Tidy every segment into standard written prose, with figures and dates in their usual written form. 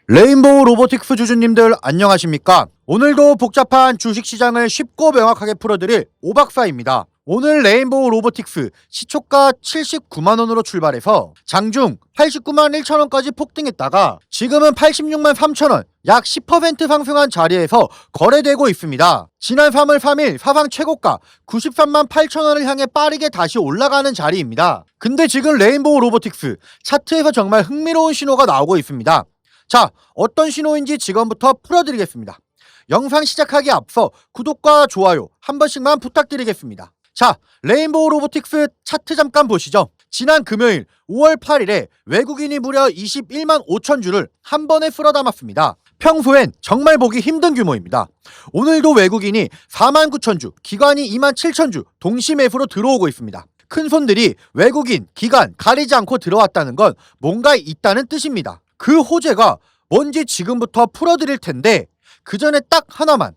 레인보우 로보틱스 주주님들 안녕하십니까? 오늘도 복잡한 주식시장을 쉽고 명확하게 풀어드릴 오박사입니다. 오늘 레인보우 로보틱스 시초가 79만원으로 출발해서 장중 89만 1천원까지 폭등했다가 지금은 86만 3천원, 약 10% 상승한 자리에서 거래되고 있습니다. 지난 3월 3일 사상 최고가 93만 8천원을 향해 빠르게 다시 올라가는 자리입니다. 근데 지금 레인보우 로보틱스 차트에서 정말 흥미로운 신호가 나오고 있습니다. 자, 어떤 신호인지 지금부터 풀어드리겠습니다. 영상 시작하기 앞서 구독과 좋아요 한 번씩만 부탁드리겠습니다. 자, 레인보우 로보틱스 차트 잠깐 보시죠. 지난 금요일 5월 8일에 외국인이 무려 21만 5천 주를 한 번에 쓸어 담았습니다. 평소엔 정말 보기 힘든 규모입니다. 오늘도 외국인이 4만 9천 주, 기관이 2만 7천 주 동시 매수로 들어오고 있습니다. 큰 손들이 외국인, 기관 가리지 않고 들어왔다는 건 뭔가 있다는 뜻입니다. 그 호재가 뭔지 지금부터 풀어드릴 텐데 그 전에 딱 하나만,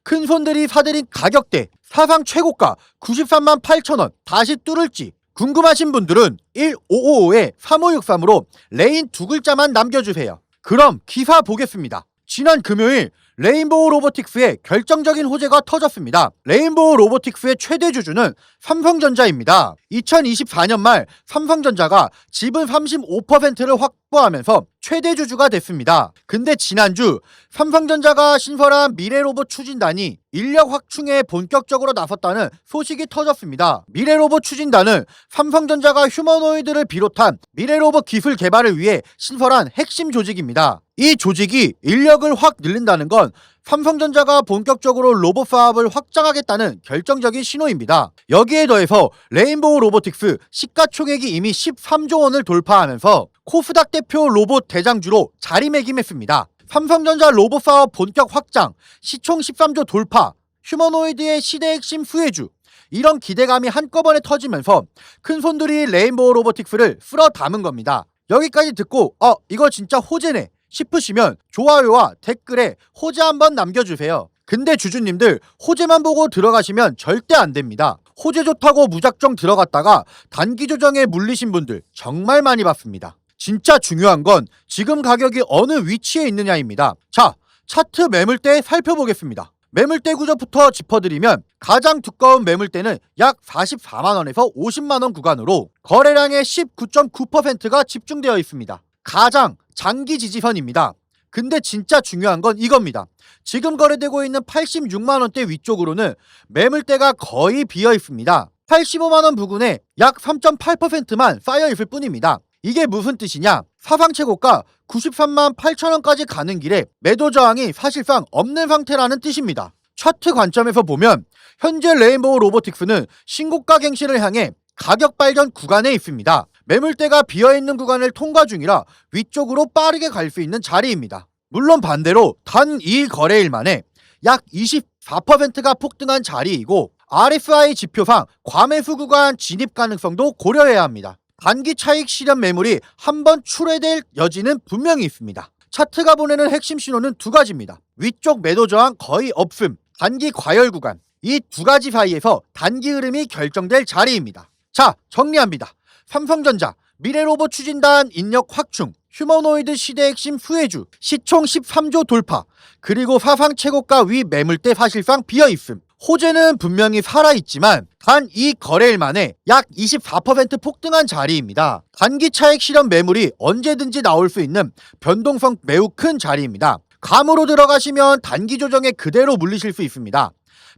큰 손들이 사들인 가격대 사상 최고가 93만 8천원 다시 뚫을지 궁금하신 분들은 1555-3563으로 레인 두 글자만 남겨주세요. 그럼 기사 보겠습니다. 지난 금요일 레인보우 로보틱스의 결정적인 호재가 터졌습니다. 레인보우 로보틱스의 최대 주주는 삼성전자입니다. 2024년 말 삼성전자가 지분 35%를 확보하면서 최대 주주가 됐습니다. 근데 지난주 삼성전자가 신설한 미래로봇 추진단이 인력 확충에 본격적으로 나섰다는 소식이 터졌습니다. 미래로봇 추진단은 삼성전자가 휴머노이드를 비롯한 미래로봇 기술 개발을 위해 신설한 핵심 조직입니다. 이 조직이 인력을 확 늘린다는 건 삼성전자가 본격적으로 로봇 사업을 확장하겠다는 결정적인 신호입니다. 여기에 더해서 레인보우 로보틱스 시가총액이 이미 13조 원을 돌파하면서 코스닥 대표 로봇 대장주로 자리매김했습니다. 삼성전자 로봇 사업 본격 확장, 시총 13조 돌파, 휴머노이드의 시대 핵심 수혜주, 이런 기대감이 한꺼번에 터지면서 큰 손들이 레인보우 로보틱스를 쓸어 담은 겁니다. 여기까지 듣고 이거 진짜 호재네 싶으시면 좋아요와 댓글에 호재 한번 남겨주세요. 근데 주주님들, 호재만 보고 들어가시면 절대 안 됩니다. 호재 좋다고 무작정 들어갔다가 단기 조정에 물리신 분들 정말 많이 봤습니다. 진짜 중요한 건 지금 가격이 어느 위치에 있느냐입니다. 자, 차트 매물대 살펴보겠습니다. 매물대 구조부터 짚어드리면 가장 두꺼운 매물대는 약 44만원에서 50만원 구간으로 거래량의 19.9%가 집중되어 있습니다. 가장 장기 지지선입니다. 근데 진짜 중요한 건 이겁니다. 지금 거래되고 있는 86만원대 위쪽으로는 매물대가 거의 비어 있습니다. 85만원 부근에 약 3.8%만 쌓여 있을 뿐입니다. 이게 무슨 뜻이냐? 사상 최고가 93만 8천원까지 가는 길에 매도 저항이 사실상 없는 상태라는 뜻입니다. 차트 관점에서 보면 현재 레인보우 로보틱스는 신고가 갱신을 향해 가격 발견 구간에 있습니다. 매물대가 비어있는 구간을 통과 중이라 위쪽으로 빠르게 갈 수 있는 자리입니다. 물론 반대로 단 2일 거래일 만에 약 24%가 폭등한 자리이고 RSI 지표상 과매수 구간 진입 가능성도 고려해야 합니다. 단기 차익 실현 매물이 한번 출회될 여지는 분명히 있습니다. 차트가 보내는 핵심 신호는 두 가지입니다. 위쪽 매도 저항 거의 없음, 단기 과열 구간, 이 두 가지 사이에서 단기 흐름이 결정될 자리입니다. 자, 정리합니다. 삼성전자, 미래로봇 추진단 인력 확충, 휴머노이드 시대 핵심 수혜주, 시총 13조 돌파, 그리고 사상 최고가 위 매물대 사실상 비어있음. 호재는 분명히 살아있지만 단 이 거래일 만에 약 24% 폭등한 자리입니다. 단기 차익 실현 매물이 언제든지 나올 수 있는 변동성 매우 큰 자리입니다. 감으로 들어가시면 단기 조정에 그대로 물리실 수 있습니다.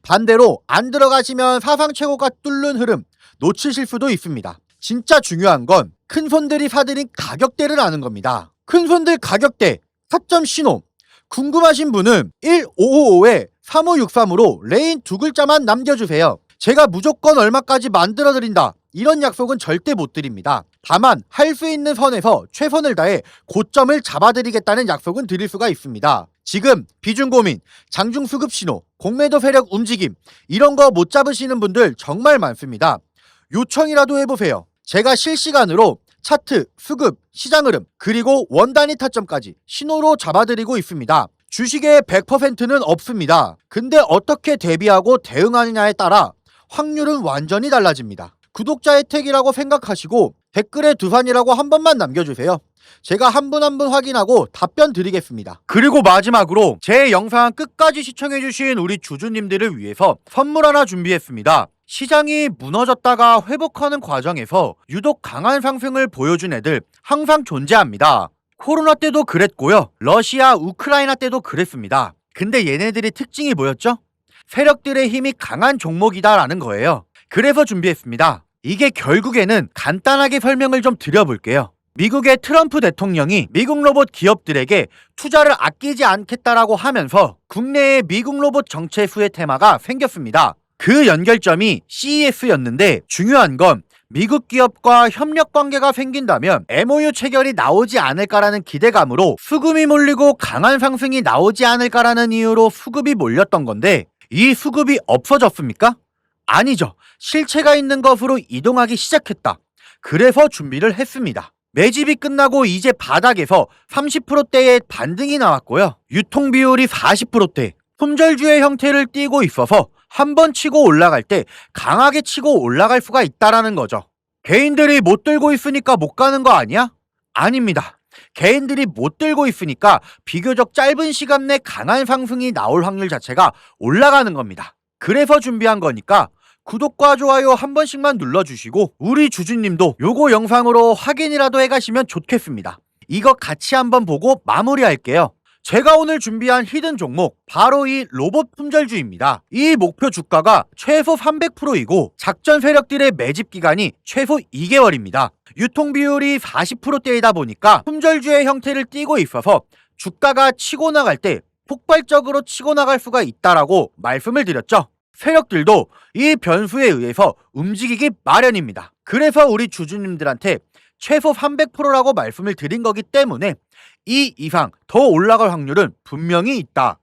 반대로 안 들어가시면 사상 최고가 뚫는 흐름 놓치실 수도 있습니다. 진짜 중요한 건 큰 손들이 사들인 가격대를 아는 겁니다. 큰 손들 가격대, 타점 신호. 궁금하신 분은 1555-3563으로 레인 두 글자만 남겨주세요. 제가 무조건 얼마까지 만들어드린다, 이런 약속은 절대 못 드립니다. 다만 할 수 있는 선에서 최선을 다해 고점을 잡아드리겠다는 약속은 드릴 수가 있습니다. 지금 비중 고민, 장중 수급 신호, 공매도 세력 움직임, 이런 거 못 잡으시는 분들 정말 많습니다. 요청이라도 해보세요. 제가 실시간으로 차트, 수급, 시장 흐름, 그리고 원단위 타점까지 신호로 잡아드리고 있습니다. 주식의 100%는 없습니다. 근데 어떻게 대비하고 대응하느냐에 따라 확률은 완전히 달라집니다. 구독자 혜택이라고 생각하시고 댓글에 두산이라고 한 번만 남겨주세요. 제가 한 분 한 분 확인하고 답변 드리겠습니다. 그리고 마지막으로 제 영상 끝까지 시청해주신 우리 주주님들을 위해서 선물 하나 준비했습니다. 시장이 무너졌다가 회복하는 과정에서 유독 강한 상승을 보여준 애들 항상 존재합니다. 코로나 때도 그랬고요. 러시아, 우크라이나 때도 그랬습니다. 근데 얘네들의 특징이 뭐였죠? 세력들의 힘이 강한 종목이다라는 거예요. 그래서 준비했습니다. 이게 결국에는 간단하게 설명을 좀 드려볼게요. 미국의 트럼프 대통령이 미국 로봇 기업들에게 투자를 아끼지 않겠다라고 하면서 국내에 미국 로봇 정체수의 테마가 생겼습니다. 그 연결점이 CES였는데 중요한 건 미국 기업과 협력 관계가 생긴다면 MOU 체결이 나오지 않을까라는 기대감으로 수급이 몰리고 강한 상승이 나오지 않을까라는 이유로 수급이 몰렸던 건데 이 수급이 없어졌습니까? 아니죠. 실체가 있는 것으로 이동하기 시작했다. 그래서 준비를 했습니다. 매집이 끝나고 이제 바닥에서 30%대의 반등이 나왔고요. 유통 비율이 40%대, 품절주의 형태를 띠고 있어서 한 번 치고 올라갈 때 강하게 치고 올라갈 수가 있다라는 거죠. 개인들이 못 들고 있으니까 못 가는 거 아니야? 아닙니다. 개인들이 못 들고 있으니까 비교적 짧은 시간 내 강한 상승이 나올 확률 자체가 올라가는 겁니다. 그래서 준비한 거니까 구독과 좋아요 한 번씩만 눌러주시고 우리 주주님도 요거 영상으로 확인이라도 해가시면 좋겠습니다. 이거 같이 한번 보고 마무리할게요. 제가 오늘 준비한 히든 종목 바로 이 로봇 품절주입니다. 이 목표 주가가 최소 300%이고 작전 세력들의 매집 기간이 최소 2개월입니다. 유통 비율이 40%대이다 보니까 품절주의 형태를 띠고 있어서 주가가 치고 나갈 때 폭발적으로 치고 나갈 수가 있다라고 말씀을 드렸죠. 세력들도 이 변수에 의해서 움직이기 마련입니다. 그래서 우리 주주님들한테 최소 300%라고 말씀을 드린 거기 때문에 이 이상 더 올라갈 확률은 분명히 있다.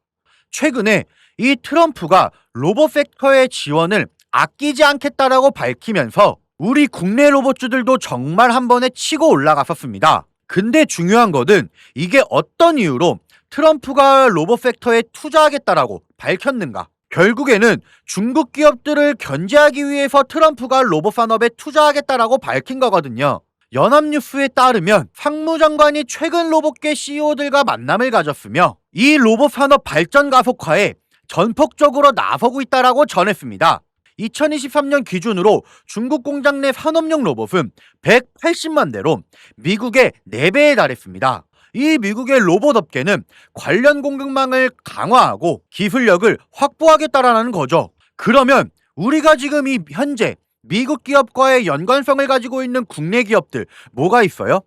최근에 이 트럼프가 로봇 섹터의 지원을 아끼지 않겠다라고 밝히면서 우리 국내 로봇주들도 정말 한 번에 치고 올라갔었습니다. 근데 중요한 것은 이게 어떤 이유로 트럼프가 로봇 섹터에 투자하겠다라고 밝혔는가? 결국에는 중국 기업들을 견제하기 위해서 트럼프가 로봇 산업에 투자하겠다라고 밝힌 거거든요. 연합뉴스에 따르면 상무장관이 최근 로봇계 CEO들과 만남을 가졌으며 이 로봇 산업 발전 가속화에 전폭적으로 나서고 있다라고 전했습니다. 2023년 기준으로 중국 공장 내 산업용 로봇은 180만 대로 미국의 4배에 달했습니다. 이 미국의 로봇 업계는 관련 공급망을 강화하고 기술력을 확보하겠다라는 거죠. 그러면 우리가 지금 이 현재 미국 기업과의 연관성을 가지고 있는 국내 기업들 뭐가 있어요?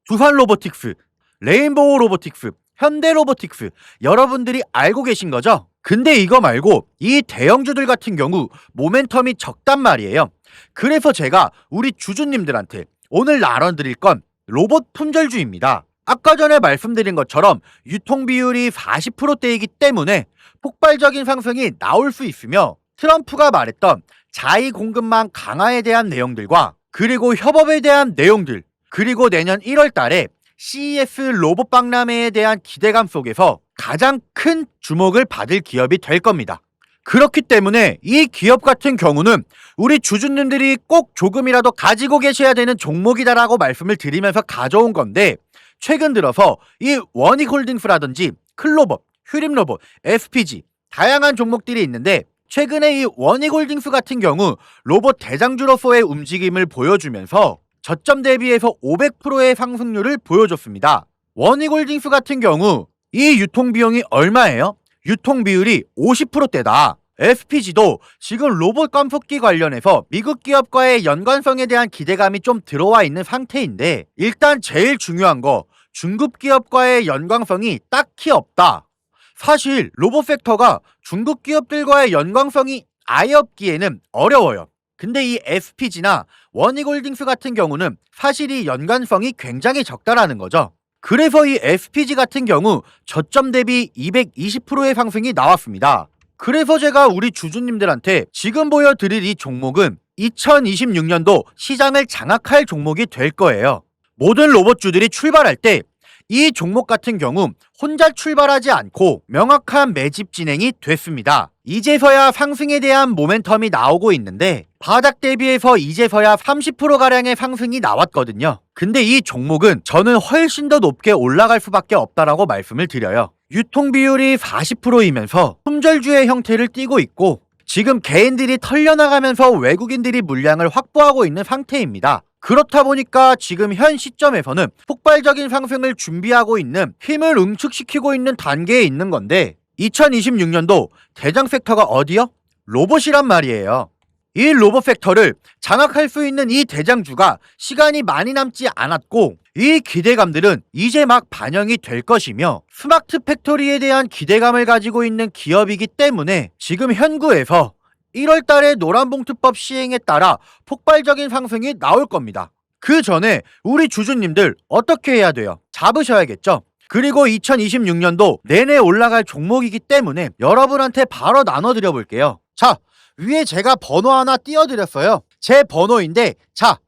두산 로보틱스, 레인보우 로보틱스, 현대 로보틱스 여러분들이 알고 계신 거죠? 근데 이거 말고 이 대형주들 같은 경우 모멘텀이 적단 말이에요. 그래서 제가 우리 주주님들한테 오늘 나눠드릴 건 로봇 품절주입니다. 아까 전에 말씀드린 것처럼 유통 비율이 40%대이기 때문에 폭발적인 상승이 나올 수 있으며 트럼프가 말했던 자위 공급망 강화에 대한 내용들과 그리고 협업에 대한 내용들 그리고 내년 1월 달에 CES 로봇 박람회에 대한 기대감 속에서 가장 큰 주목을 받을 기업이 될 겁니다. 그렇기 때문에 이 기업 같은 경우는 우리 주주님들이 꼭 조금이라도 가지고 계셔야 되는 종목이다라고 말씀을 드리면서 가져온 건데 최근 들어서 이 원익홀딩스라든지 클로버, 휴림로봇, SPG 다양한 종목들이 있는데 최근에 이 원익홀딩스 같은 경우 로봇 대장주로서의 움직임을 보여주면서 저점 대비해서 500%의 상승률을 보여줬습니다. 원익홀딩스 같은 경우 이 유통비용이 얼마예요? 유통비율이 50%대다. SPG도 지금 로봇 깜속기 관련해서 미국 기업과의 연관성에 대한 기대감이 좀 들어와 있는 상태인데 일단 제일 중요한 거 중국 기업과의 연관성이 딱히 없다. 사실 로봇 섹터가 중국 기업들과의 연관성이 아예 없기에는 어려워요. 근데 이 SPG나 원익홀딩스 같은 경우는 사실 이 연관성이 굉장히 적다라는 거죠. 그래서 이 SPG 같은 경우 저점 대비 220%의 상승이 나왔습니다. 그래서 제가 우리 주주님들한테 지금 보여드릴 이 종목은 2026년도 시장을 장악할 종목이 될 거예요. 모든 로봇주들이 출발할 때 이 종목 같은 경우 혼자 출발하지 않고 명확한 매집 진행이 됐습니다. 이제서야 상승에 대한 모멘텀이 나오고 있는데 바닥 대비해서 이제서야 30%가량의 상승이 나왔거든요. 근데 이 종목은 저는 훨씬 더 높게 올라갈 수밖에 없다라고 말씀을 드려요. 유통 비율이 40%이면서 품절주의 형태를 띠고 있고 지금 개인들이 털려나가면서 외국인들이 물량을 확보하고 있는 상태입니다. 그렇다 보니까 지금 현 시점에서는 폭발적인 상승을 준비하고 있는 힘을 응축시키고 있는 단계에 있는 건데 2026년도 대장 섹터가 어디요? 로봇이란 말이에요. 이 로봇 섹터를 장악할 수 있는 이 대장주가 시간이 많이 남지 않았고 이 기대감들은 이제 막 반영이 될 것이며 스마트 팩토리에 대한 기대감을 가지고 있는 기업이기 때문에 지금 현구에서 1월 달에 노란봉투법 시행에 따라 폭발적인 상승이 나올 겁니다. 그 전에 우리 주주님들 어떻게 해야 돼요? 잡으셔야겠죠? 그리고 2026년도 내내 올라갈 종목이기 때문에 여러분한테 바로 나눠드려 볼게요. 자, 위에 제가 번호 하나 띄워드렸어요. 제 번호인데 자,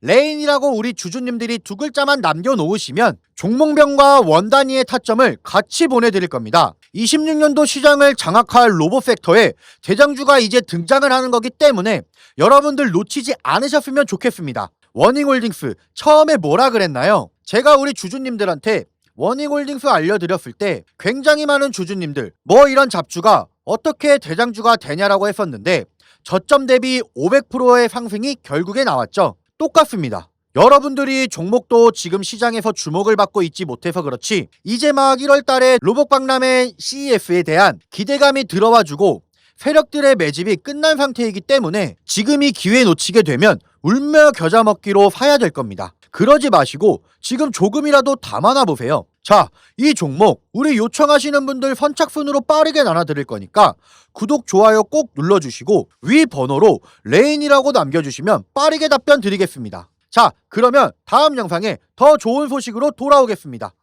레인이라고 우리 주주님들이 두 글자만 남겨놓으시면 종목명과 원 단위의 타점을 같이 보내드릴 겁니다. 26년도 시장을 장악할 로봇 섹터에 대장주가 이제 등장을 하는 거기 때문에 여러분들 놓치지 않으셨으면 좋겠습니다. 워닝홀딩스 처음에 뭐라 그랬나요? 제가 우리 주주님들한테 워닝홀딩스 알려드렸을 때 굉장히 많은 주주님들 뭐 이런 잡주가 어떻게 대장주가 되냐라고 했었는데 저점 대비 500%의 상승이 결국에 나왔죠. 똑같습니다. 여러분들이 종목도 지금 시장에서 주목을 받고 있지 못해서 그렇지 이제 막 1월 달에 로봇박람회 CES에 대한 기대감이 들어와주고 세력들의 매집이 끝난 상태이기 때문에 지금 이 기회 놓치게 되면 울며 겨자 먹기로 사야 될 겁니다. 그러지 마시고 지금 조금이라도 담아놔 보세요. 자, 이 종목 우리 요청하시는 분들 선착순으로 빠르게 나눠드릴 거니까 구독, 좋아요 꼭 눌러주시고 위 번호로 레인이라고 남겨주시면 빠르게 답변 드리겠습니다. 자, 그러면 다음 영상에 더 좋은 소식으로 돌아오겠습니다.